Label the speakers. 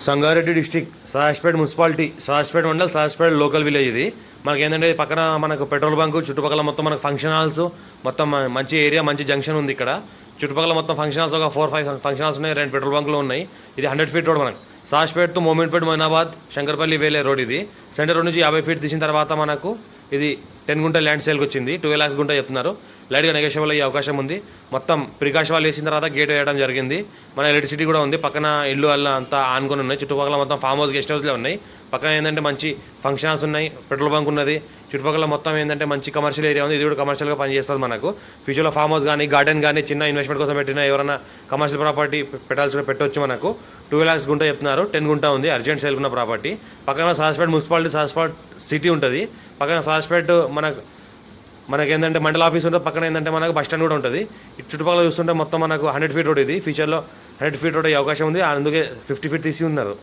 Speaker 1: Sangareddy district Sadasivpet municipality Sadasivpet mandal Sadasivpet local village ఇది. మనకి ఏంటంటే పక్కన మనకు పెట్రోల్ బంకు చుట్టుపక్కల మొత్తం మనకు ఫంక్షన్ హాల్స్ మొత్తం మంచి ఏరియా మంచి జంక్షన్ ఉంది. ఇక్కడ చుట్టుపక్కల మొత్తం ఫంక్షన్ హాల్స్ ఒక 4-5 ఫంక్షన్ హాల్స్ ఉన్నాయి. 2 పెట్రోల్ బంకులు ఉన్నాయి. ఇది 100 ఫీట్ రోడ్. మనకు సదాశివపేట టు మోమిన్పేట్ మొయినాబాద్ శంకర్పల్లి వేలే రోడ్. ఇది సెంటర్ రోడ్ నుంచి 50 ఫీట్ తీసిన తర్వాత మనకు ఇది 10 గుంట ల్యాండ్ సేల్కి వచ్చింది. 12 lakhs గుంట చెప్తున్నారు. లైట్గా నెగోషియబుల్ అయ్యే అవకాశం ఉంది. మొత్తం ప్రికాష్ వాళ్ళు వేసిన తర్వాత గేట్ వేయడం జరిగింది. మన ఎలక్ట్రిసిటీ కూడా ఉంది. పక్కన ఇల్లు అల్ల అంతా ఆనుకొని ఉన్నాయి. చుట్టుపక్కల మొత్తం ఫామ్ హౌస్ గెస్ట్ హౌస్లే ఉన్నాయి. పక్కన ఏంటంటే మంచి ఫంక్షన్ హాల్స్ ఉన్నాయి. పెట్రోల్ బంక్ ఉన్నది. చుట్టుపక్కల మొత్తం ఏంటంటే మంచి కమర్షియల్ ఏరియా ఉంది. ఇది కూడా కమర్షియల్గా పనిచేస్తుంది. మనకు ఫ్యూచర్లో ఫామ్ హౌస్ కానీ గార్డెన్ కానీ చిన్న ఇన్వెస్ట్మెంట్ కోసం పెట్టిన ఎవరైనా కమర్షియల్ ప్రాపర్టీ పెట్టాల్సి కూడా పెట్టవచ్చు. మనకు 12 lakhs గుంట చెప్తున్నారు. 10 గుంట ఉంది. అర్జెంట్ సేల్ ఉన్న ప్రాపర్టీ. పక్కన సదాశివపేట మున్సిపాలిటీ సదాశివపేట సిటీ ఉంటుంది. పక్కన సదాశివపేట మనకేంటంటే మండల ఆఫీస్ ఉంటుంది. పక్కన ఏంటంటే మనకు బస్ స్టాండ్ కూడా ఉంటుంది. ఇటు చుట్టుపక్కల చూస్తుంటే మొత్తం మనకు 100 ఫీట్ రోడ్. ఇది ఫ్యూచర్లో 100 ఫీట్ రోడ్ అయ్యే అవకాశం ఉంది. అందుకే 50 ఫీట్ తీసి ఉన్నారు.